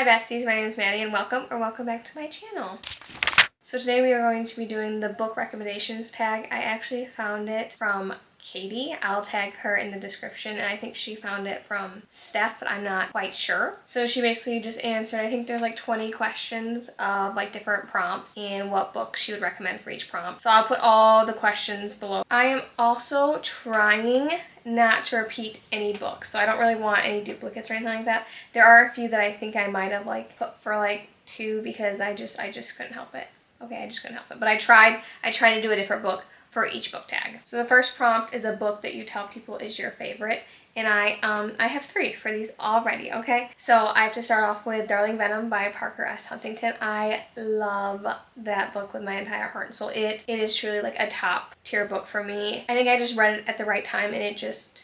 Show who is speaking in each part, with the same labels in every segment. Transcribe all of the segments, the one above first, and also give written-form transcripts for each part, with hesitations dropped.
Speaker 1: Hi besties, my name is Maddie and welcome back to my channel. So today we are going to be doing the book recommendations tag. I actually found it from Katie. I'll tag her in the description, and I think she found it from Steph, but I'm not quite sure. So she basically just answered, I think there's like 20 questions of like different prompts and what book she would recommend for each prompt. So I'll put all the questions below. I am also trying not to repeat any books, so I don't really want any duplicates or anything like that. There are a few that I think I might have like put for like 2 because I just couldn't help it. Okay, I just couldn't help it. But I tried to do a different book for each book tag. So the first prompt is a book that you tell people is your favorite. And I have 3 for these already, okay? So I have to start off with Darling Venom by Parker S. Huntington. I love that book with my entire heart and soul. It is truly like a top tier book for me. I think I just read it at the right time and it just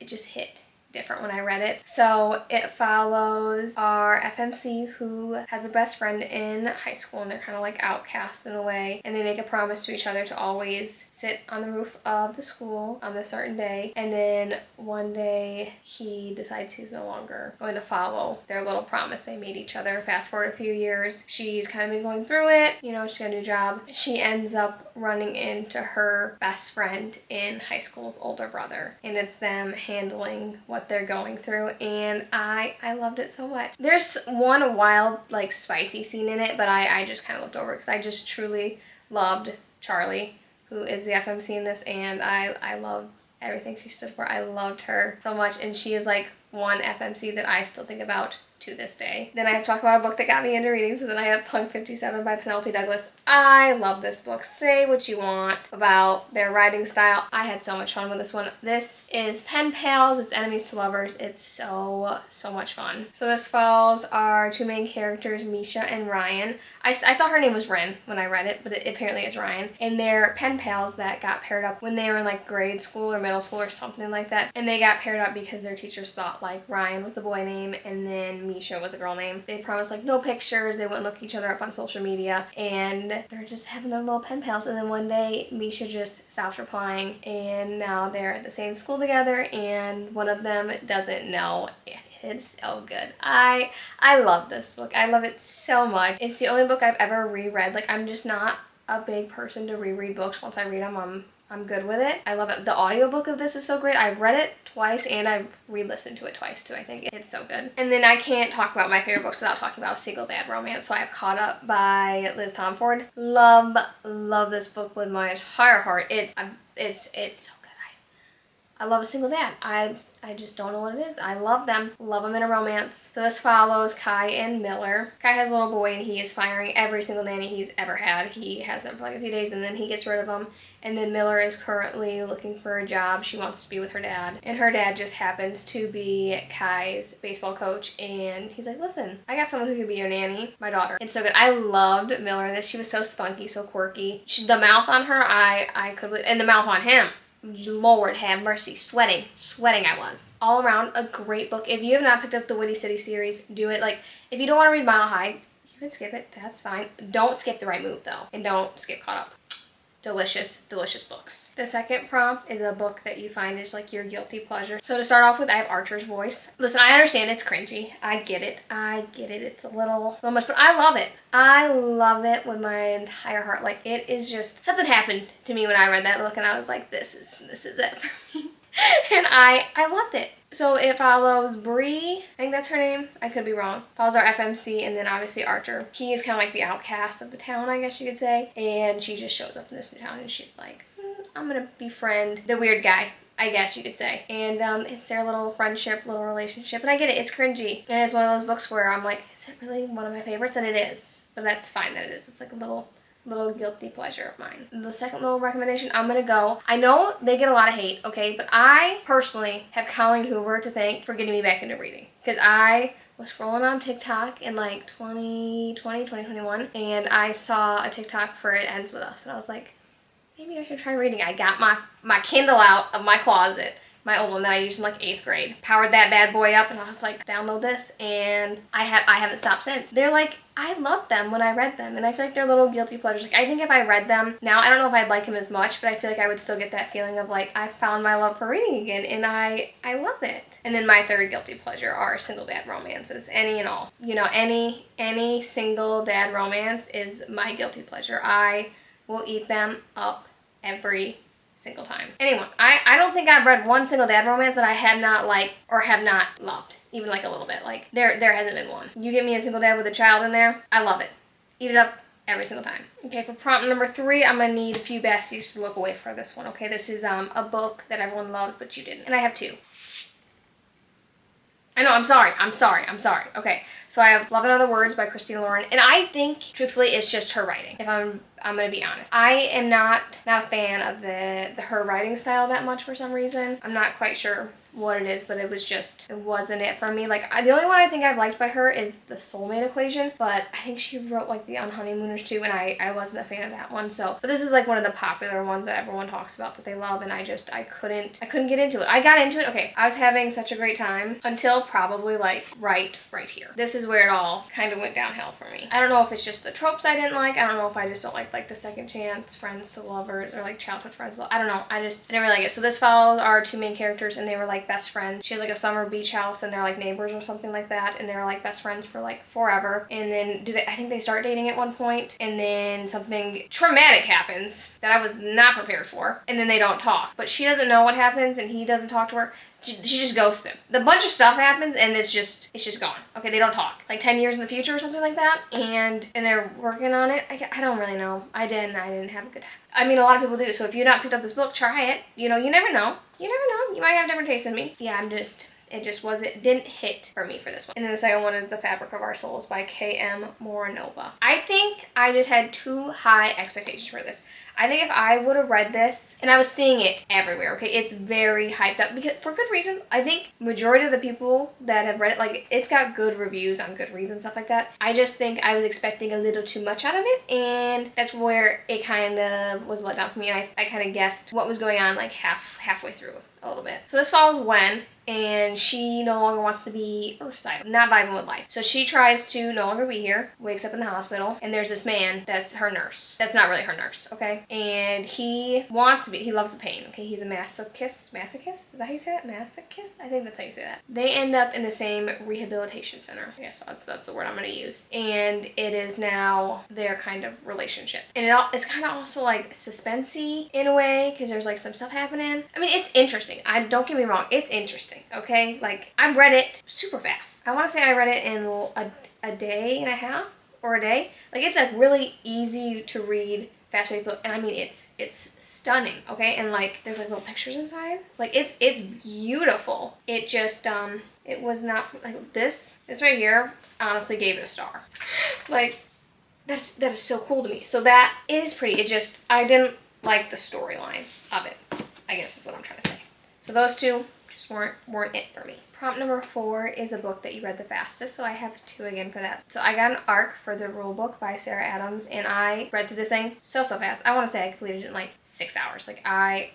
Speaker 1: hit different when I read it. So it follows our FMC who has a best friend in high school, and they're kind of like outcasts in a way, and they make a promise to each other to always sit on the roof of the school on a certain day, and then one day he decides he's no longer going to follow their little promise they made each other. Fast forward a few years, she's kind of been going through it, you know, she's got a new job. She ends up running into her best friend in high school's older brother, and it's them handling what they're going through, and I loved it so much. There's one wild like spicy scene in it, but I just kind of looked over because I just truly loved Charlie, who is the FMC in this, and I loved everything she stood for. I loved her so much, and she is like one FMC that I still think about to this day. Then I have to talk about a book that got me into reading, so then I have Punk 57 by Penelope Douglas. I love this book. Say what you want about their writing style. I had so much fun with this one. This is Pen Pals, it's enemies to lovers. It's so much fun. So this follows our 2 main characters, Misha and Ryan. I thought her name was Ren when I read it, but it apparently is Ryan. And they're pen pals that got paired up when they were in like grade school or middle school or something like that. And they got paired up because their teachers thought like Ryan was a boy name and then Misha was a girl name. They promised like no pictures, they wouldn't look each other up on social media, and they're just having their little pen pals. And then one day Misha just stops replying, and now they're at the same school together, and one of them doesn't know. It's so good. I love this book. I love it so much. It's the only book I've ever reread. Like, I'm just not a big person to reread books. Once I read them, I'm good with it. I love it. The audiobook of this is so great. I've read it twice and I've re-listened to it twice too, I think. It's so good. And then I can't talk about my favorite books without talking about A Single Bad Romance. So I've Caught Up by Liz Tomford. Love this book with my entire heart. It's so good. I love A Single Dad. I just don't know what it is. I love them. Love them in a romance. So this follows Kai and Miller. Kai has a little boy and he is firing every single nanny he's ever had. He has them for like a few days and then he gets rid of them. And then Miller is currently looking for a job. She wants to be with her dad. And her dad just happens to be Kai's baseball coach. And he's like, listen, I got someone who could be your nanny, my daughter. It's so good. I loved Miller in this. She was so spunky, so quirky. The mouth on her, I could believe. And the mouth on him. Lord have mercy. Sweating I was. All around a great book. If you have not picked up the Witty City series, do it. Like, if you don't want to read Mile High, you can skip it. That's fine. Don't skip The Right Move though. And don't skip Caught Up. Delicious books. The second prompt is a book that you find is like your guilty pleasure. So to start off with, I have Archer's Voice. Listen, I understand it's cringy. I get it. It's a little much, but I love it. I love it with my entire heart. Like, it is just, something happened to me when I read that book and I was like, this is it for me. And I loved it. So it follows Bree, I think that's her name, I could be wrong. Follows our FMC and then obviously Archer. He is kind of like the outcast of the town, I guess you could say. And she just shows up in this new town and she's like, I'm gonna befriend the weird guy, I guess you could say. And it's their little friendship, little relationship. And I get it, it's cringy. And it's one of those books where I'm like, is it really one of my favorites? And it is. But that's fine that it is. It's like a little guilty pleasure of mine. The second little recommendation, I'm gonna go. I know they get a lot of hate, okay, but I personally have Colleen Hoover to thank for getting me back into reading. Because I was scrolling on TikTok in like 2021, and I saw a TikTok for It Ends With Us, and I was like, maybe I should try reading. I got my Kindle out of my closet, my old one that I used in like 8th grade. Powered that bad boy up and I was like, download this, and I haven't stopped since. They're like, I loved them when I read them, and I feel like they're little guilty pleasures. Like, I think if I read them now, I don't know if I'd like them as much, but I feel like I would still get that feeling of like, I found my love for reading again, and I love it. And then my third guilty pleasure are single dad romances, any and all. You know, any single dad romance is my guilty pleasure. I will eat them up every single time. Anyway, I don't think I've read one single dad romance that I have not liked or have not loved, even like a little bit. Like, there hasn't been one. You give me a single dad with a child in there, I love it. Eat it up every single time. Okay, for prompt number 3, I'm gonna need a few besties to look away for this one. Okay, this is a book that everyone loved but you didn't, and I have 2. I know, I'm sorry. Okay, so I have Love in Other Words by Christina Lauren, and I think, truthfully, it's just her writing, if I'm gonna be honest. I am not a fan of her writing style that much for some reason. I'm not quite sure what it is, but it wasn't it for me. Like, the only one I think I've liked by her is The Soulmate Equation, but I think she wrote like The Unhoneymooners too, and I wasn't a fan of that one. So, but this is like one of the popular ones that everyone talks about that they love, and I couldn't get into it. I got into it, okay, I was having such a great time until probably like right here. This is where it all kind of went downhill for me. I don't know if it's just the tropes I didn't like. I don't know if I just don't like the second chance, friends to lovers, or like childhood friends. I don't know. I didn't really like it. So this follows our 2 main characters, and they were like best friends. She has like a summer beach house, and they're like neighbors or something like that, and they're like best friends for like forever. And then I think they start dating at one point, and then something traumatic happens that I was not prepared for, and then they don't talk. But she doesn't know what happens, and he doesn't talk to her. She just ghosts him. The bunch of stuff happens, and it's just gone. Okay, they don't talk. Like 10 years in the future or something like that, and they're working on it. I don't really know. I didn't have a good time. I mean, a lot of people do. So if you've not picked up this book, try it. You know, you never know. You might have different tastes than me. Yeah, it didn't hit for me for this one. And then the second one is The Fabric of Our Souls by K.M. Moranova. I think I just had too high expectations for this. I think if I would have read this, and I was seeing it everywhere, okay, it's very hyped up, because for good reason. I think majority of the people that have read it, like, it's got good reviews on Goodreads and stuff like that. I just think I was expecting a little too much out of it, and that's where it kind of was let down for me, and I kind of guessed what was going on like halfway through a little bit. So this follows Gwen, and she no longer wants to be Earthside, not vibing with life. So she tries to no longer be here, wakes up in the hospital, and there's this man that's her nurse. That's not really her nurse, okay? And he wants to be, he loves the pain, okay? He's a masochist? Is that how you say that? Masochist? I think that's how you say that. They end up in the same rehabilitation center. Yes, that's the word I'm gonna use. And it is now their kind of relationship. And it's kind of also like suspensey in a way, because there's like some stuff happening. I mean, it's interesting. Don't get me wrong, it's interesting, okay? Like, I read it super fast. I want to say I read it in a day and a half or a day. Like, it's a really easy to read, fast-paced book, and I mean, it's stunning, okay? And like, there's like little pictures inside. Like, it's beautiful. It just it was not like this right here. Honestly, gave it a star. Like, that is so cool to me. So that is pretty. I didn't like the storyline of it, I guess is what I'm trying to say. So those 2 just weren't it for me. Prompt number 4 is a book that you read the fastest, so I have 2 again for that. So I got an ARC for The Rule Book by Sarah Adams, and I read through this thing so fast. I want to say I completed it in like 6 hours. Like, I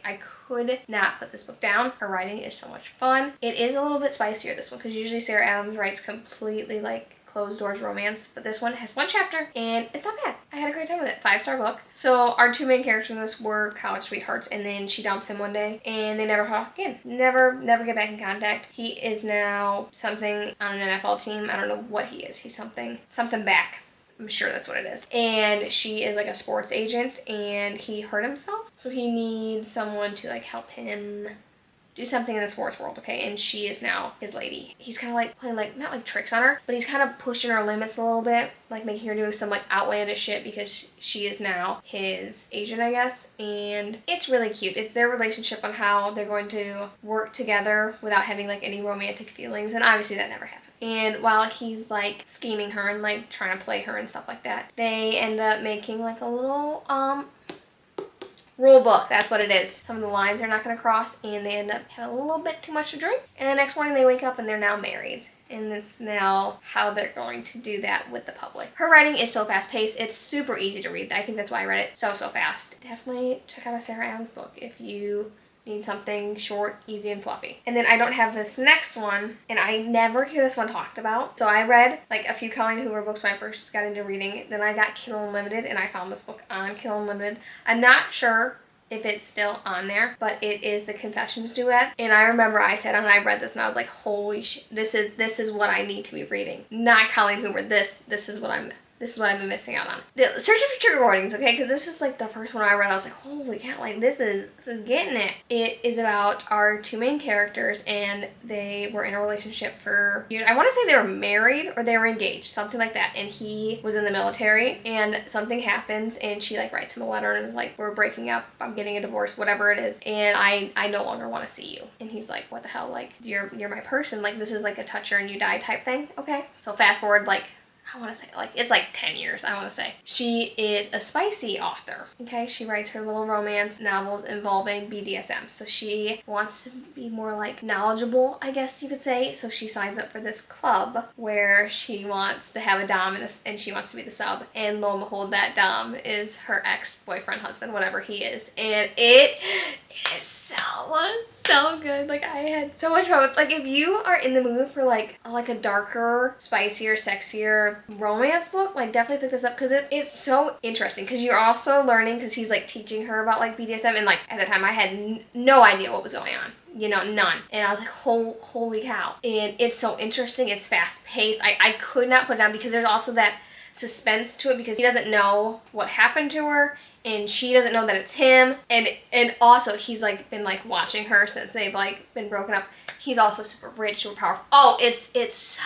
Speaker 1: could not put this book down. Her writing is so much fun. It is a little bit spicier, this one, because usually Sarah Adams writes completely like closed doors romance, but this one has 1 chapter, and it's not bad. I had a great time with it. 5-star book. So our 2 main characters in this were college sweethearts, and then she dumps him one day, and they never talk again. Never get back in contact. He is now something on an NFL team. I don't know what he is. He's something back. I'm sure that's what it is. And she is like a sports agent, and he hurt himself, so he needs someone to like help him do something in the sports world, okay? And she is now his lady. He's kind of like playing like, not like tricks on her, but he's kind of pushing her limits a little bit, like making her do some like outlandish shit because she is now his agent, I guess. And it's really cute. It's their relationship on how they're going to work together without having like any romantic feelings, and obviously that never happened. And while he's like scheming her and like trying to play her and stuff like that, they end up making like a little rule book. That's what it is. Some of the lines are not going to cross, and they end up having a little bit too much to drink, and the next morning they wake up and they're now married, and it's now how they're going to do that with the public. Her writing is so fast paced. It's super easy to read. I think that's why I read it so fast. Definitely check out a Sarah Adams book if you Need something short, easy, and fluffy. And then I don't have this next one, and I never hear this one talked about. So I read like a few Colleen Hoover books when I first got into reading. Then I got Kindle Unlimited, and I found this book on Kindle Unlimited. I'm not sure if it's still on there, but it is The Confessions Duet. And I remember I sat down and I read this, and I was like, holy shit, this is what I need to be reading. Not Colleen Hoover. This is what I've been missing out on. Search for trigger warnings, okay? Because this is like the first one I read. I was like, holy cow, like this is getting it. It is about our two main characters, and they were in a relationship for, I want to say they were married or they were engaged, something like that. And he was in the military, and something happens, and she like writes him a letter and is like, we're breaking up, I'm getting a divorce, whatever it is, and I no longer want to see you. And he's like, what the hell? Like you're my person. Like this is like a touch her and you die type thing, okay? So fast forward like, I want to say, like, it's like 10 years, I want to say. She is a spicy author, okay? She writes her little romance novels involving BDSM. So she wants to be more, like, knowledgeable, I guess you could say. So she signs up for this club where she wants to have a dom and she wants to be the sub. And lo and behold, that dom is her ex-boyfriend, husband, whatever he is. And it is so good. Like, I had so much fun with, like, if you are in the mood for, like a darker, spicier, sexier romance book, like definitely pick this up because it's so interesting, because you're also learning, because he's like teaching her about like BDSM, and like at the time I had no idea what was going on, you know, none. And I was like, holy cow. And it's so interesting. It's fast paced. I could not put it down, because there's also that suspense to it, because he doesn't know what happened to her and she doesn't know that it's him, and also he's like been like watching her since they've like been broken up. He's also super rich, super powerful. Oh, it's so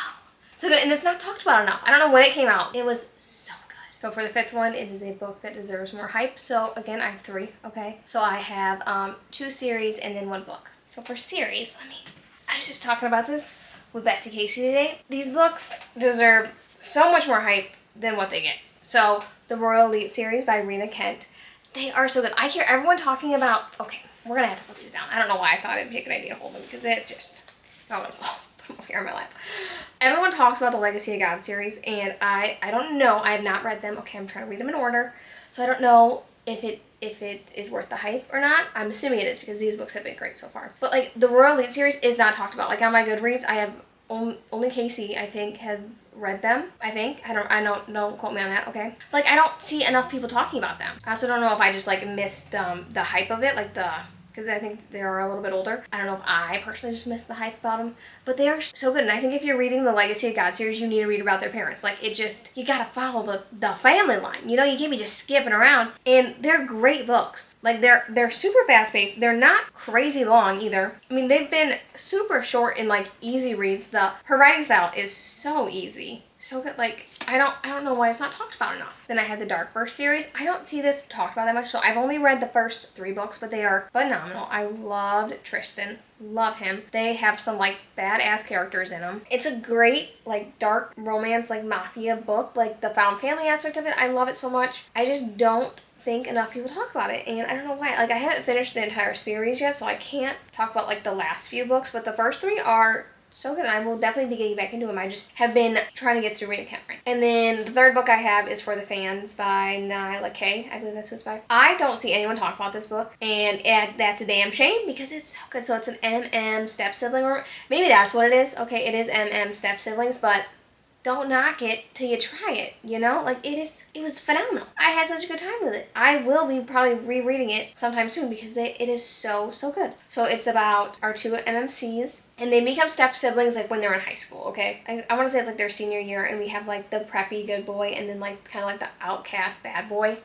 Speaker 1: good, and it's not talked about enough. I don't know when it came out. It was so good. So for the fifth one, it is a book that deserves more hype. So again, I have 3, okay? So I have 2 series and then 1 book. So for series, I was just talking about this with Bestie Casey today. These books deserve so much more hype than what they get. So the Royal Elite series by Rena Kent, they are so good. I hear everyone talking about, okay, we're gonna have to put these down. I don't know why I thought it'd be a good idea to hold them, because it's just, I'm gonna fall. Put them over here in my lap. Everyone talks about the Legacy of God series, and I don't know. I have not read them. Okay, I'm trying to read them in order, so I don't know if it is worth the hype or not. I'm assuming it is, because these books have been great so far. But like the Royal Elite series is not talked about. Like on my Goodreads, I have only Casey, I think, have read them. I think. I don't quote me on that, okay? Like I don't see enough people talking about them. I also don't know if I just like missed the hype of it, like because I think they are a little bit older. I don't know if I personally just missed the hype about them, but they are so good. And I think if you're reading the Legacy of God series, you need to read about their parents. Like it just, you gotta follow the family line. You know, you can't be just skipping around. And they're great books. Like they're super fast paced. They're not crazy long either. I mean, they've been super short and like easy reads. Her writing style is so easy. So good. Like I don't know why it's not talked about enough. Then I had the Dark Verse series. I don't see this talked about that much, so I've only read the first 3 books, but they are phenomenal. I loved Tristan. Love him. They have some like badass characters in them. It's a great like dark romance, like mafia book, like the found family aspect of it. I love it so much. I just don't think enough people talk about it, and I don't know why. Like I haven't finished the entire series yet, so I can't talk about like the last few books, but the first 3 are so good. I will definitely be getting back into them. I just have been trying to get through Rena Kent. And then the 3rd book I have is For the Fans by Nyla Kay. I believe that's what it's by. I don't see anyone talk about this book, and that's a damn shame, because it's so good. So it's an MM step sibling, or maybe that's what it is. Okay, it is MM step siblings, but don't knock it till you try it, you know? Like it was phenomenal. I had such a good time with it. I will be probably rereading it sometime soon, because it is so good. So it's about our 2 MMCs, and they become step siblings like when they're in high school, okay? I want to say it's like their senior year, and we have like the preppy good boy and then like kind of like the outcast bad boy.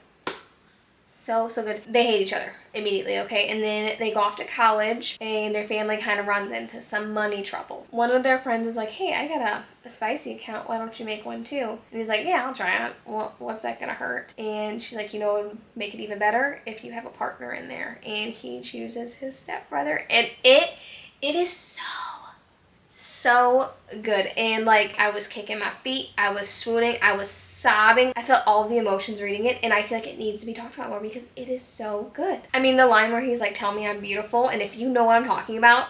Speaker 1: So good. They hate each other immediately, okay? And then they go off to college, and their family kind of runs into some money troubles. One of their friends is like, hey, I got a spicy account. Why don't you make one too? And he's like, yeah, I'll try it. What's that gonna hurt? And she's like, you know, it'd make it even better if you have a partner in there. And he chooses his stepbrother. And it is so good. And like I was kicking my feet, I was swooning, I was sobbing. I felt all the emotions reading it, and I feel like it needs to be talked about more, because it is so good. I mean, the line where he's like, tell me I'm beautiful, and if you know what I'm talking about,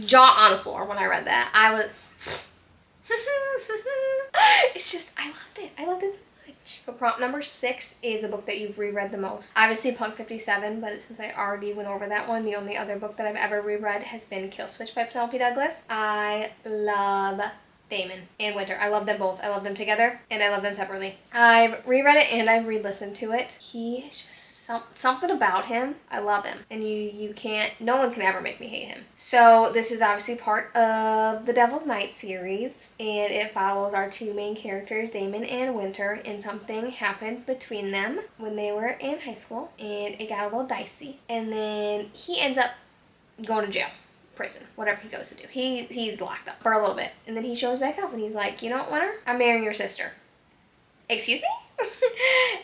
Speaker 1: jaw on the floor when I read that. I was it's just, I loved it. I loved it. So prompt number 6 is a book that you've reread the most. Obviously Punk 57, but since I already went over that one, the only other book that I've ever reread has been Kill Switch by Penelope Douglas. I love Damon and Winter. I love them both. I love them together and I love them separately. I've reread it and I've re-listened to it. He is just something about him. I love him, and you can't, no one can ever make me hate him. So this is obviously part of the Devil's Night series, and it follows our two main characters, Damon and Winter, and something happened between them when they were in high school, and it got a little dicey, and then he ends up going to jail, prison, whatever he goes to do. He's locked up for a little bit, and then he shows back up and he's like, you know what, Winter, I'm marrying your sister. Excuse me?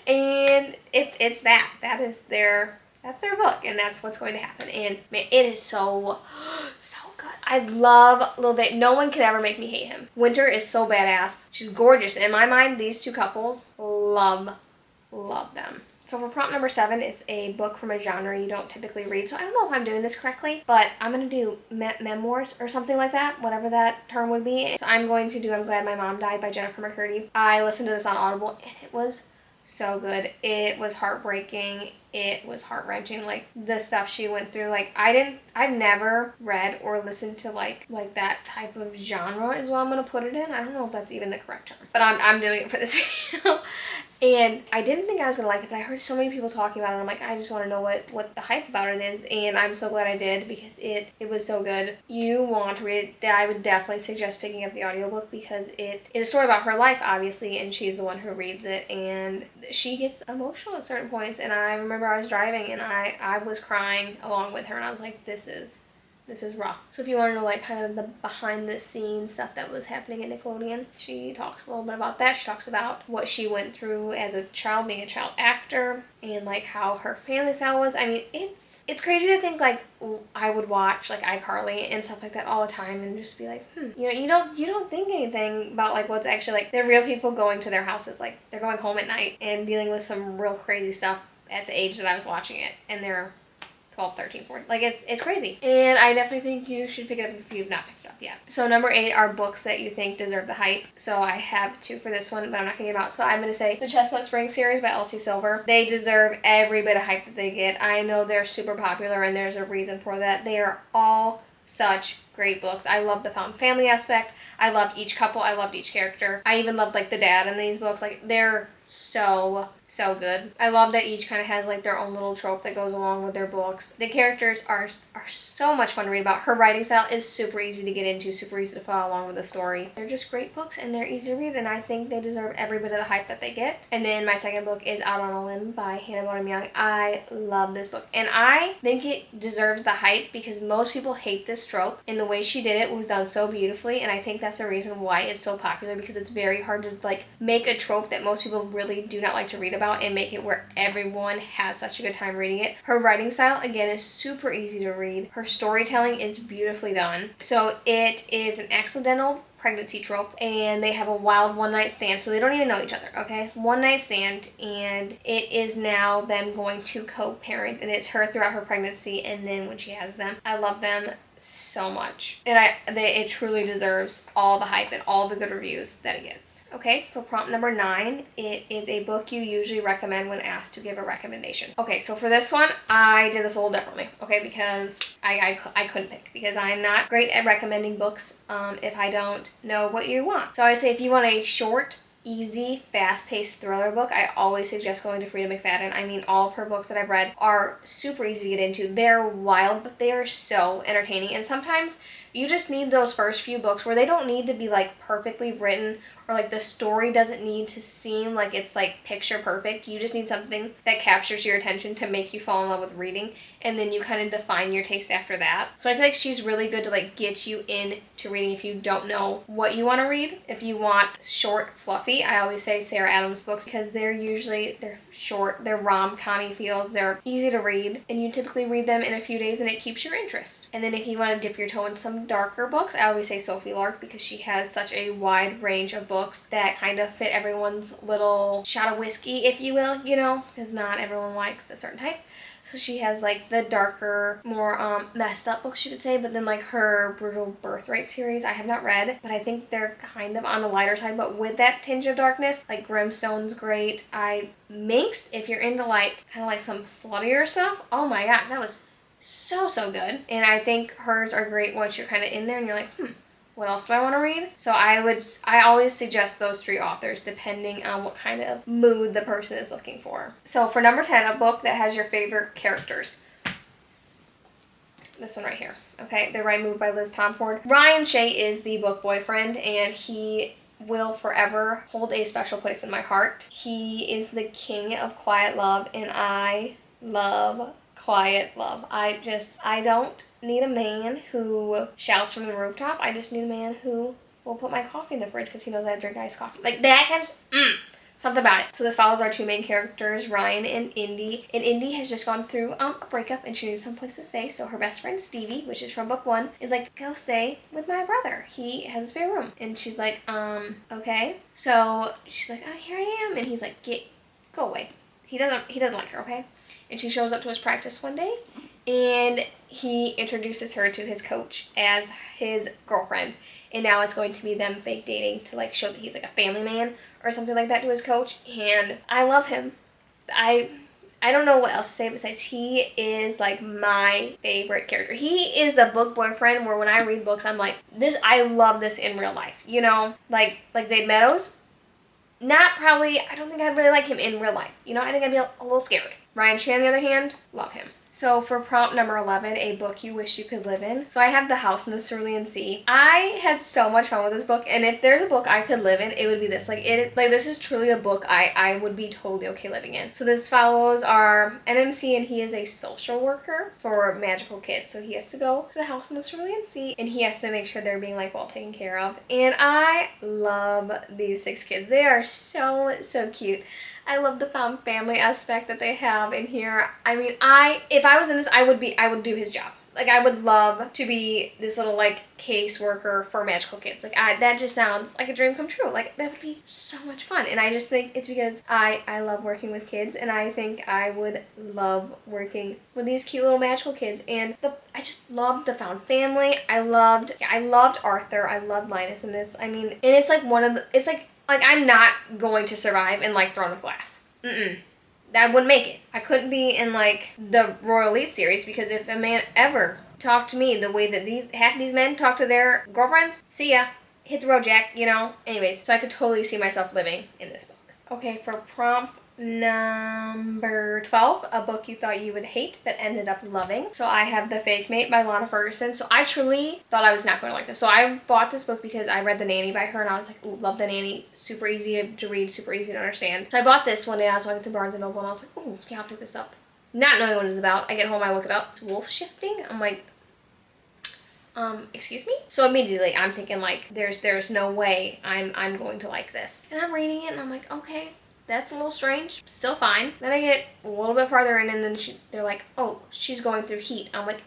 Speaker 1: And that's their book, and that's what's going to happen. And man, it is so good. I love Lil Day. No one can ever make me hate him. Winter is so badass. She's gorgeous. In my mind, these two couples, love them. So for prompt number 7, it's a book from a genre you don't typically read. So I don't know if I'm doing this correctly, but I'm going to do memoirs or something like that, whatever that term would be. So I'm going to do I'm Glad My Mom Died by Jennifer McCurdy. I listened to this on Audible, and it was so good. It was heartbreaking. It was heart-wrenching. Like, the stuff she went through. Like, I've never read or listened to like that type of genre is what I'm going to put it in. I don't know if that's even the correct term, but I'm doing it for this video. And I didn't think I was going to like it, but I heard so many people talking about it. I'm like, I just want to know what the hype about it is. And I'm so glad I did, because it was so good. You want to read it, I would definitely suggest picking up the audiobook, because it is a story about her life, obviously, and she's the one who reads it. And she gets emotional at certain points. And I remember I was driving and I was crying along with her. And I was like, this is rough. So if you want to know like kind of the behind the scenes stuff that was happening at Nickelodeon, she talks a little bit about that. She talks about what she went through as a child, being a child actor, and like how her family style was. I mean, it's crazy to think like I would watch like iCarly and stuff like that all the time and just be like, you don't think anything about like what's actually like, they're real people going to their houses, like they're going home at night and dealing with some real crazy stuff at the age that I was watching it, and they're 12, 13, 14. Like, it's crazy. And I definitely think you should pick it up if you've not picked it up yet. So number 8 are books that you think deserve the hype. So I have 2 for this one, but I'm not going to get them out. So I'm going to say the Chestnut Spring series by Elsie Silver. They deserve every bit of hype that they get. I know they're super popular, and there's a reason for that. They are all such great books. I love the found family aspect. I loved each couple. I loved each character. I even loved like the dad in these books. Like, they're so good. I love that each kind of has like their own little trope that goes along with their books. The characters are so much fun to read about. Her writing style is super easy to get into, super easy to follow along with the story. They're just great books, and they're easy to read, and I think they deserve every bit of the hype that they get. And then my second book is Out on a Limb by Hannah Bonham Young. I love this book, and I think it deserves the hype because most people hate this trope, and the way she did it was done so beautifully, and I think that's the reason why it's so popular, because it's very hard to like make a trope that most people really do not like to read about and make it where everyone has such a good time reading it. Her writing style, again, is super easy to read. Her storytelling is beautifully done. So it is an accidental pregnancy trope, and they have a wild one-night stand, so they don't even know each other, okay? One-night stand, and it is now them going to co-parent, and it's her throughout her pregnancy, and then when she has them. I love them so much, and it truly deserves all the hype and all the good reviews that it gets. Okay, for prompt number 9, it is a book you usually recommend when asked to give a recommendation. Okay, so for this one, I did this a little differently, okay, because I couldn't pick, because I'm not great at recommending books if I don't know what you want. So I say if you want a short, easy, fast-paced thriller book, I always suggest going to Frida McFadden. I mean, all of her books that I've read are super easy to get into. They're wild, but they are so entertaining, and sometimes you just need those first few books where they don't need to be like perfectly written, or like the story doesn't need to seem like it's like picture perfect. You just need something that captures your attention to make you fall in love with reading, and then you kind of define your taste after that. So I feel like she's really good to like get you into reading if you don't know what you want to read. If you want short, fluffy, I always say Sarah Adams books, because they're short, they're rom-com-y feels, they're easy to read, and you typically read them in a few days, and it keeps your interest. And then if you want to dip your toe in some darker books, I always say Sophie Lark, because she has such a wide range of books that kind of fit everyone's little shot of whiskey, if you will, you know, because not everyone likes a certain type. So she has like the darker, more messed up books, you could say, but then like her Brutal Birthright series I have not read, but I think they're kind of on the lighter side, but with that tinge of darkness. Like Grimstone's great. Minx, if you're into like kind of like some sluttier stuff, oh my god, that was so good. And I think hers are great once you're kind of in there and you're like, what else do I want to read? So I always suggest those 3 authors depending on what kind of mood the person is looking for. So for number 10, a book that has your favorite characters. This one right here. Okay, The Right Move by Liz Tomford. Ryan Shea is the book boyfriend, and he will forever hold a special place in my heart. He is the king of quiet love, and I love quiet love. I don't need a man who shouts from the rooftop. I just need a man who will put my coffee in the fridge because he knows I drink iced coffee. Like that kind of, something about it. So this follows our 2 main characters, Ryan and Indy. And Indy has just gone through a breakup and she needs some place to stay. So her best friend Stevie, which is from book 1, is like, go stay with my brother. He has a spare room. And she's like, okay. So she's like, oh, here I am. And he's like, go away. He doesn't like her, okay? And she shows up to his practice one day and he introduces her to his coach as his girlfriend. And now it's going to be them fake dating to like show that he's like a family man or something like that to his coach. And I love him. I don't know what else to say besides he is like my favorite character. He is the book boyfriend where when I read books I'm like, I love this in real life. You know, like Zayd Meadows. I don't think I'd really like him in real life. You know, I think I'd be a little scared. Ryan Shea, on the other hand, love him. So for prompt number 11, a book you wish you could live in. So I have The House in the Cerulean Sea. I had so much fun with this book, and if there's a book I could live in, it would be this. This is truly a book I would be totally okay living in. So this follows our MMC, and he is a social worker for magical kids. So he has to go to the House in the Cerulean Sea, and he has to make sure they're being like well taken care of. And I love these 6 kids. They are so cute. I love the found family aspect that they have in here. I mean, if I was in this, I would do his job. Like, I would love to be this little, like, caseworker for magical kids. Like, that just sounds like a dream come true. Like, that would be so much fun. And I just think it's because I love working with kids, and I think I would love working with these cute little magical kids. And I just loved the found family. I loved Arthur. I loved Linus in this. I mean, and it's like it's like I'm not going to survive in, like, Throne of Glass. That wouldn't make it. I couldn't be in, like, the Royal Elite series because if a man ever talked to me the way that half these men talk to their girlfriends, see ya. Hit the road, Jack, you know? Anyways, so I could totally see myself living in this book. Okay, for prompt number 12, a book you thought you would hate but ended up loving. So I have The Fake Mate by Lana Ferguson. So I truly thought I was not going to like this. So I bought this book because I read The Nanny by her and I was like, ooh, love The Nanny. Super easy to read, super easy to understand. So I bought this one day. I was walking through Barnes & Noble and I was like, ooh, yeah, I'll pick this up. Not knowing what it's about. I get home, I look it up. It's wolf shifting. I'm like, excuse me? So immediately I'm thinking like, there's no way I'm going to like this. And I'm reading it and I'm like, okay, that's a little strange. Still fine. Then I get a little bit farther in and then they're like, oh, she's going through heat. I'm like,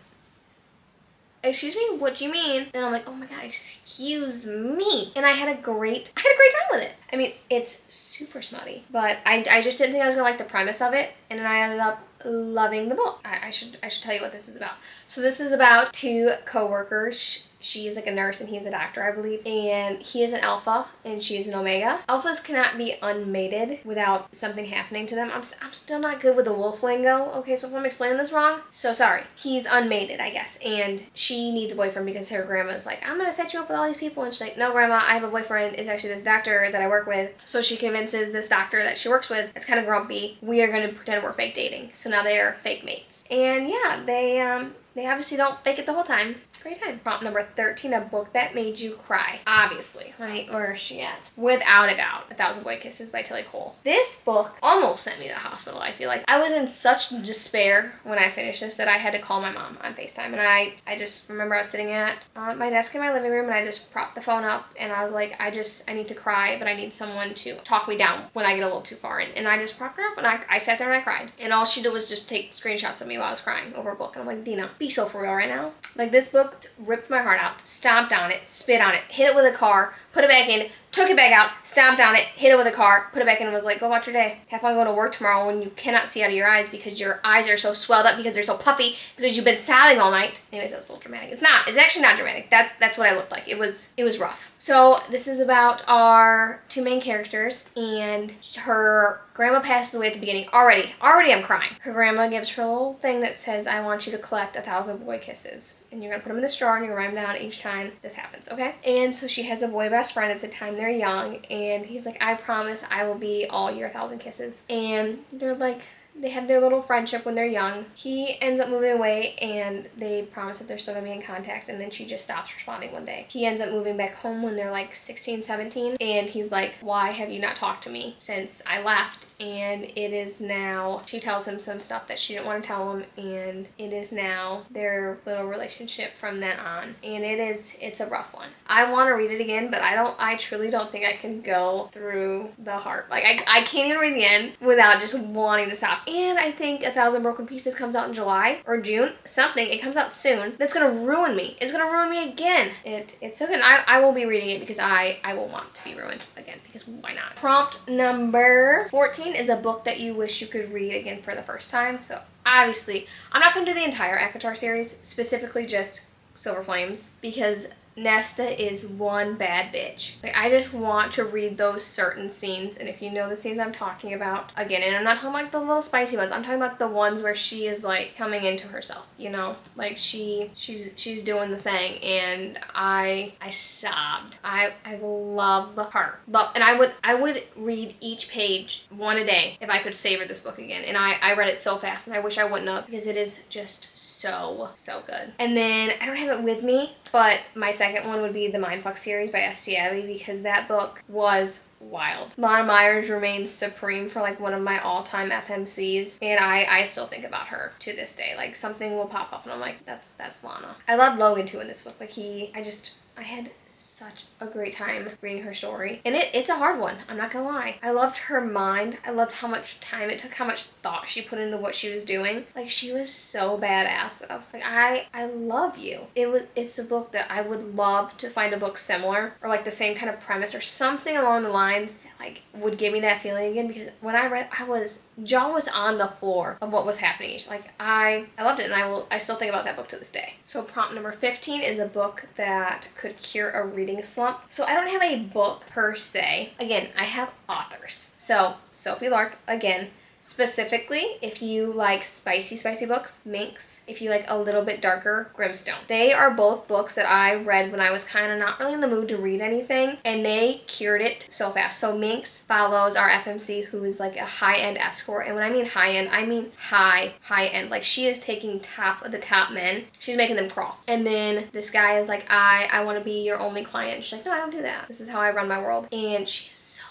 Speaker 1: excuse me, what do you mean? Then I'm like, oh my god, excuse me. And I had a great time with it. I mean, it's super smutty, but I just didn't think I was gonna like the premise of it, and then I ended up loving the book. I should tell you what this is about. So this is about 2 co-workers. She's like a nurse and he's a doctor, I believe. And he is an alpha and she is an omega. Alphas cannot be unmated without something happening to them. I'm still not good with the wolf lingo. Okay, so if I'm explaining this wrong, so sorry. He's unmated, I guess. And she needs a boyfriend because her grandma's like, I'm gonna set you up with all these people. And she's like, no, grandma, I have a boyfriend. It's actually this doctor that I work with. So she convinces this doctor that she works with, it's kind of grumpy, we are gonna pretend we're fake dating. So now they are fake mates. And yeah, they obviously don't fake it the whole time. Great time. Prompt number 13, a book that made you cry. Obviously, right? Where is she at? Without a doubt, A Thousand Boy Kisses by Tilly Cole. This book almost sent me to the hospital, I feel like. I was in such despair when I finished this that I had to call my mom on FaceTime. And I just remember I was sitting at my desk in my living room and I just propped the phone up and I was like, I need to cry, but I need someone to talk me down when I get a little too far in. And I just propped her up and I sat there and I cried. And all she did was just take screenshots of me while I was crying over a book. And I'm like, Dina, be so for real right now. Like, this book ripped my heart out, stomped on it, spit on it, hit it with a car, put it back in, took it back out, stomped on it, hit it with a car, put it back in, and was like, go about your day. Have fun going to work tomorrow when you cannot see out of your eyes because your eyes are so swelled up because they're so puffy because you've been sobbing all night. Anyways, that was a little dramatic. It's not. It's actually not dramatic. That's what I looked like. It was rough. So this is about our two main characters, and her grandma passes away at the beginning. Already I'm crying. Her grandma gives her a little thing that says, I want you to collect 1,000 boy kisses. And you're going to put them in the straw and you're going to write them down each time this happens, okay? And so she has a boy best friend at the time they're young, and he's like, I promise I will be all your 1,000 kisses. And they're like, they have their little friendship when they're young. He ends up moving away, and they promise that they're still going to be in contact, and then she just stops responding one day. He ends up moving back home when they're like 16, 17, and he's like, why have you not talked to me since I left? And it is now, she tells him some stuff that she didn't want to tell him, and it is now their little relationship from then on. And it's a rough one. I want to read it again, but I truly don't think I can go through the heart. Like, I can't even read the end without just wanting to stop. And I think 1,000 Broken Pieces comes out in July or June, something. It comes out soon. That's gonna ruin me. It's gonna ruin me again. It's so good. And I will be reading it because I will want to be ruined again, because why not? Prompt number 14 is a book that you wish you could read again for the first time. So obviously, I'm not gonna do the entire ACOTAR series, specifically just Silver Flames, because Nesta is one bad bitch. Like, I just want to read those certain scenes, and if you know the scenes I'm talking about, again, and I'm not talking like the little spicy ones, I'm talking about the ones where she is like coming into herself, you know, like she's doing the thing, and I sobbed. I love her. And I would read each page one a day if I could savor this book again, and I read it so fast, and I wish I wouldn't have, because it is just so good. And then I don't have it with me, but my second one would be the Mindfuck series by S.T. Abbey, because that book was wild. Lana Myers remains supreme for like one of my all-time FMCs, and I still think about her to this day. Like, something will pop up and I'm like, that's Lana. I loved Logan too in this book. Like, I had such a great time reading her story, and it's a hard one, I'm not gonna lie. I loved her mind. I loved how much time it took, how much thought she put into what she was doing. Like, she was so badass that I was like, I love you. It's a book that I would love to find a book similar, or like the same kind of premise or something along the lines that like would give me that feeling again, because when I read, jaw was on the floor of what was happening. Like, I loved it, and I still think about that book to this day. So prompt number 15 is a book that could cure a reading slump. So I don't have a book per se. Again, I have authors. So Sophie Lark, again, specifically, if you like spicy books, Minx. If you like a little bit darker, Grimstone. They are both books that I read when I was kind of not really in the mood to read anything, and they cured it so fast. So Minx follows our FMC, who is like a high-end escort, and when I mean high-end, I mean high-end. Like, she is taking top of the top men. She's making them crawl. And then this guy is like, I want to be your only client. And she's like, no, I don't do that. This is how I run my world. And she is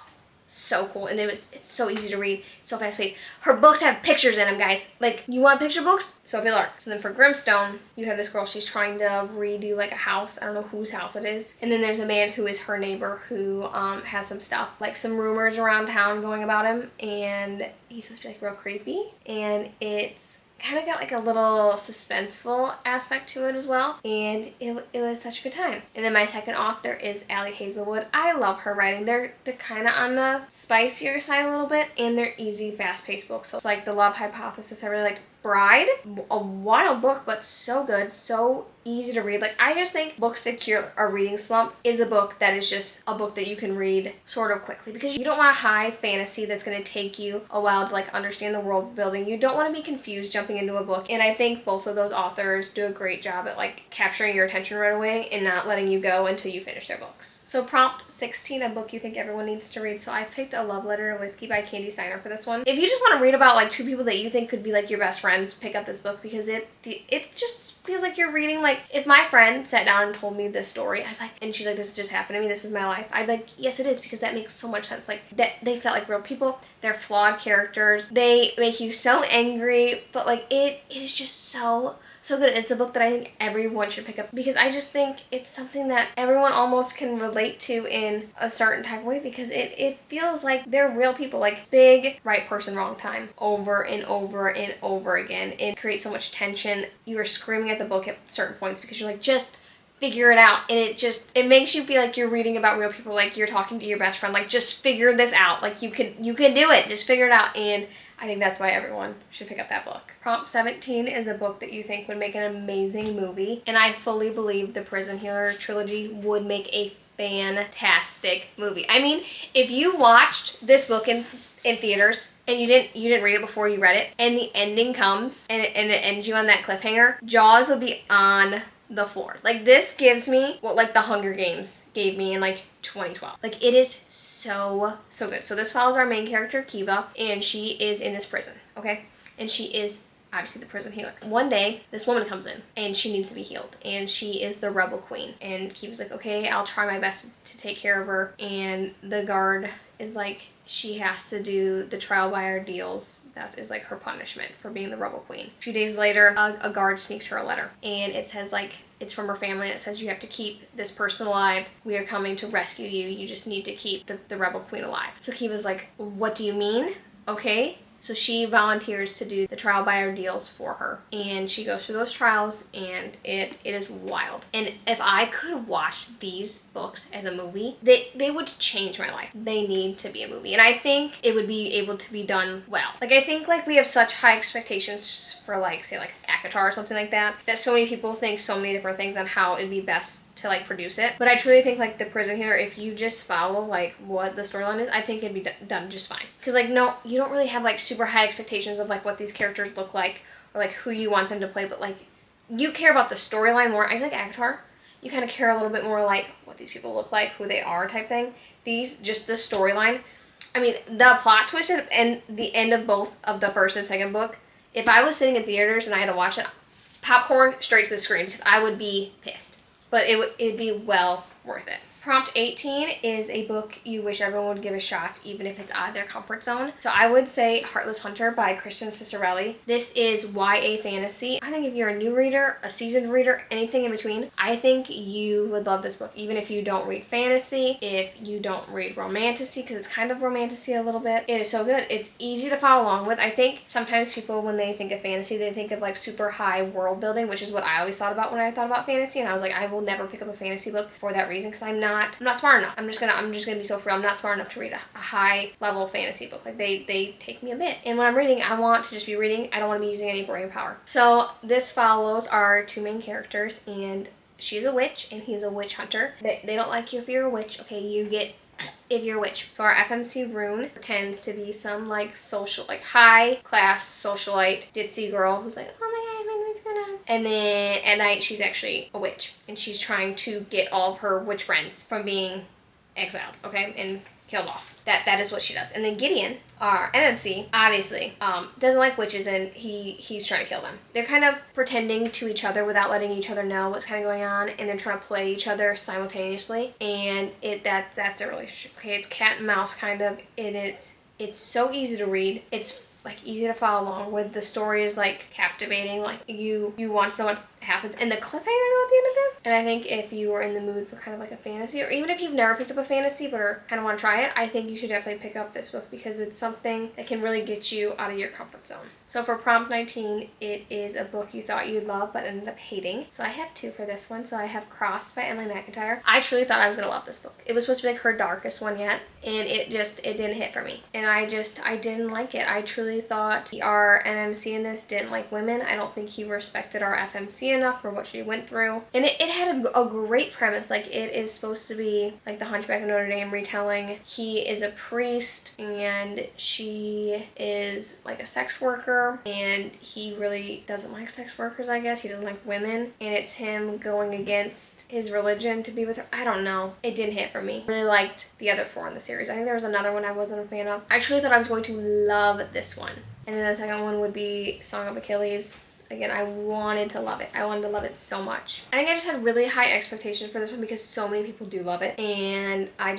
Speaker 1: so cool, and it's so easy to read, so fast paced. Her books have pictures in them, guys. Like, you want picture books? Sophie Lark. So then for Grimstone, you have this girl, she's trying to redo like a house. I don't know whose house it is. And then there's a man who is her neighbor who has some stuff, like some rumors around town going about him, and he's supposed to be like real creepy, and it's kind of got like a little suspenseful aspect to it as well, and it was such a good time. And then my second author is Allie Hazelwood. I love her writing. They're kind of on the spicier side a little bit, and they're easy, fast-paced books. So it's like The Love Hypothesis, I really liked. Bride, a wild book, but so good, so easy to read. Like, I just think Books That Cure a Reading Slump is a book that is just a book that you can read sort of quickly, because you don't want a high fantasy that's going to take you a while to like understand the world building. You don't want to be confused jumping into a book, and I think both of those authors do a great job at like capturing your attention right away and not letting you go until you finish their books. So prompt 16, a book you think everyone needs to read. So I picked A Love Letter to Whiskey by Candy Steiner for this one. If you just want to read about like two people that you think could be like your best friends, pick up this book, because it just feels like you're reading, like, if my friend sat down and told me this story, I'd like, and she's like, this just happened to me, this is my life, I'd be like, yes it is, because that makes so much sense. Like, that they felt like real people. They're flawed characters. They make you so angry, but like it is just so good. It's a book that I think everyone should pick up, because I just think it's something that everyone almost can relate to in a certain type of way, because it feels like they're real people. Like, big right person, wrong time, over and over and over again. It creates so much tension. You are screaming at the book at certain points because you're like, just figure it out. And it makes you feel like you're reading about real people, like you're talking to your best friend, like just figure this out. Like you can do it. Just figure it out. And I think that's why everyone should pick up that book. Prompt 17 is a book that you think would make an amazing movie. And I fully believe the Prison Healer trilogy would make a fantastic movie. I mean, if you watched this book in theaters and you didn't read it before you read it, and the ending comes and it ends you on that cliffhanger, jaws would be on the floor. Like, this gives me what like the Hunger Games gave me in like 2012. Like, it is so good. So this follows our main character, Kiva, and she is in this prison, okay? And she is obviously the prison healer. One day, this woman comes in and she needs to be healed, and she is the rebel queen. And Kiva's like, okay, I'll try my best to take care of her. And the guard is like, she has to do the trial by ordeals. That is like her punishment for being the rebel queen. A few days later, a guard sneaks her a letter, and it says like, it's from her family, and it says, you have to keep this person alive. We are coming to rescue you. You just need to keep the rebel queen alive. So Kiva's like, what do you mean? Okay. So she volunteers to do the trial by ordeals for her, and she goes through those trials, and it is wild. And if I could watch these books as a movie, they would change my life. They need to be a movie, and I think it would be able to be done well. Like, I think like we have such high expectations for like, say like Akatar or something like that so many people think so many different things on how it'd be best to like produce it. But I truly think like the Prison Healer, if you just follow like what the storyline is, I think it'd be done just fine. Because like, no, you don't really have like super high expectations of like what these characters look like or like who you want them to play, but like you care about the storyline more. I feel like Akatar, you kind of care a little bit more like what these people look like, who they are type thing. These, just the storyline. I mean, the plot twist and the end of both of the first and second book, if I was sitting in theaters and I had to watch it, popcorn straight to the screen, because I would be pissed. But it'd be well worth it. Prompt 18 is a book you wish everyone would give a shot, even if it's out of their comfort zone. So I would say Heartless Hunter by Kristen Cicerelli. This is YA fantasy. I think if you're a new reader, a seasoned reader, anything in between, I think you would love this book. Even if you don't read fantasy, if you don't read romantasy, because it's kind of romantasy a little bit. It is so good. It's easy to follow along with. I think sometimes people, when they think of fantasy, they think of like super high world building, which is what I always thought about when I thought about fantasy. And I was like, I will never pick up a fantasy book for that reason, because I'm not smart enough. I'm just gonna be so free. I'm not smart enough to read a high level fantasy book. Like they take me a bit. And when I'm reading, I want to just be reading. I don't want to be using any brain power. So this follows our two main characters, and she's a witch and he's a witch hunter. They don't like you if you're a witch. Okay, you get if you're a witch. So our FMC rune pretends to be some like social, like high class socialite ditzy girl who's like, oh my god, what's going on? And then at night she's actually a witch, and she's trying to get all of her witch friends from being exiled, okay, and killed off. That is what she does. And then Gideon, our MMC, obviously doesn't like witches, and he's trying to kill them. They're kind of pretending to each other without letting each other know what's kind of going on, and they're trying to play each other simultaneously. And that's their relationship. Okay, it's cat and mouse kind of, and it's so easy to read. It's like easy to follow along with. The story is like captivating. Like you want to know what happens, and the cliffhanger though at the end of this. And I think if you are in the mood for kind of like a fantasy, or even if you've never picked up a fantasy but are kind of want to try it, I think you should definitely pick up this book, because it's something that can really get you out of your comfort zone. So for prompt 19, it is a book you thought you'd love but ended up hating. So I have two for this one. So I have Cross by Emily McIntyre. I truly thought I was gonna love this book. It was supposed to be like her darkest one yet, and it didn't hit for me, and I didn't like it. I truly thought our MMC in this didn't like women. I don't think he respected our FMC enough for what she went through. And it had a great premise. Like, it is supposed to be like the Hunchback of Notre Dame retelling. He is a priest and she is like a sex worker, and he really doesn't like sex workers, I guess. He doesn't like women, and it's him going against his religion to be with her. I don't know. It didn't hit for me. I really liked the other four in the series. I think there was another one I wasn't a fan of. I truly thought I was going to love this one. And then the second one would be Song of Achilles. Again, I wanted to love it. I wanted to love it so much. I think I just had really high expectations for this one because so many people do love it. And it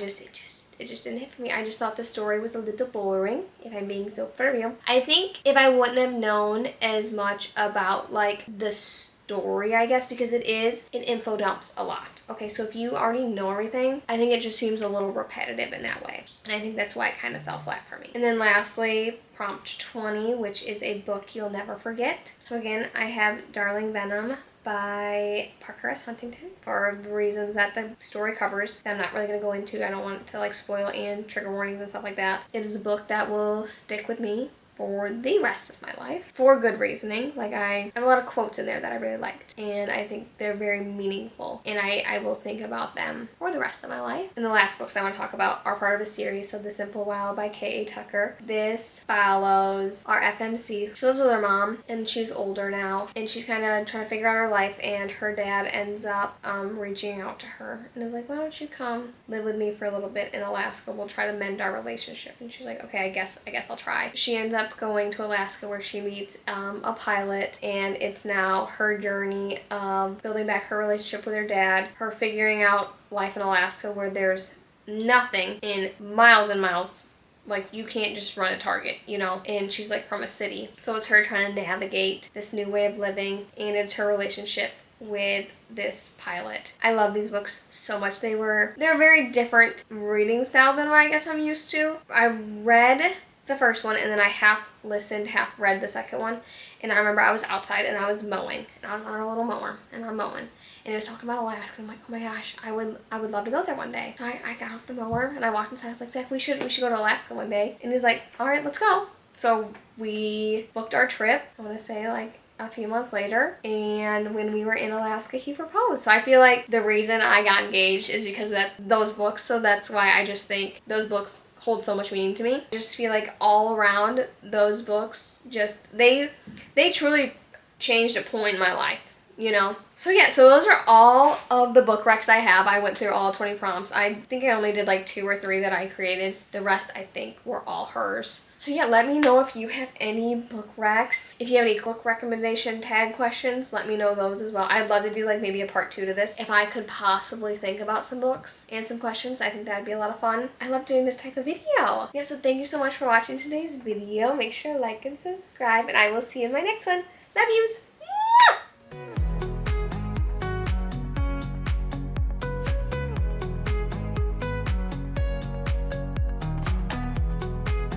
Speaker 1: just didn't hit for me. I just thought the story was a little boring, if I'm being so for real. I think if I wouldn't have known as much about like the story, I guess, because it info dumps a lot. Okay, so if you already know everything, I think it just seems a little repetitive in that way. And I think that's why it kind of fell flat for me. And then lastly, prompt 20, which is a book you'll never forget. So again, I have Darling Venom by Parker S. Huntington for reasons that the story covers that I'm not really going to go into. I don't want to like spoil and trigger warnings and stuff like that. It is a book that will stick with me for the rest of my life for good reasoning. Like, I have a lot of quotes in there that I really liked, and I think they're very meaningful, and I will think about them for the rest of my life. And the last books I want to talk about are part of a series, so The Simple Wow by K.A. Tucker. This follows our FMC. She lives with her mom, and she's older now, and she's kind of trying to figure out her life, and her dad ends up reaching out to her and is like, why don't you come live with me for a little bit in Alaska? We'll try to mend our relationship. And she's like, okay, I guess I'll try. She ends up going to Alaska, where she meets a pilot, and it's now her journey of building back her relationship with her dad, her figuring out life in Alaska where there's nothing in miles and miles. Like, you can't just run a Target, you know, and she's like from a city. So it's her trying to navigate this new way of living, and it's her relationship with this pilot. I love these books so much. They're a very different reading style than what I guess I'm used to. I read the first one, and then I half listened, half read the second one. And I remember I was outside and I was mowing, and I was on a little mower and I'm mowing, and it was talking about Alaska. I'm like, oh my gosh, I would love to go there one day. So I got off the mower and I walked inside. I was like, Zach, we should go to Alaska one day. And he's like, all right, let's go. So we booked our trip, I want to say like a few months later, and when we were in Alaska, he proposed. So I feel like the reason I got engaged is because of those books. So that's why I just think those books hold so much meaning to me. I just feel like all around those books, just they truly changed a point in my life, you know? So yeah, so those are all of the book recs I have. I went through all 20 prompts. I think I only did like 2 or 3 that I created. The rest I think were all hers. So yeah, let me know if you have any book recs. If you have any book recommendation tag questions, let me know those as well. I'd love to do like maybe a part 2 to this. If I could possibly think about some books and some questions, I think that'd be a lot of fun. I love doing this type of video. Yeah, so thank you so much for watching today's video. Make sure to like and subscribe, and I will see you in my next one. Love yous!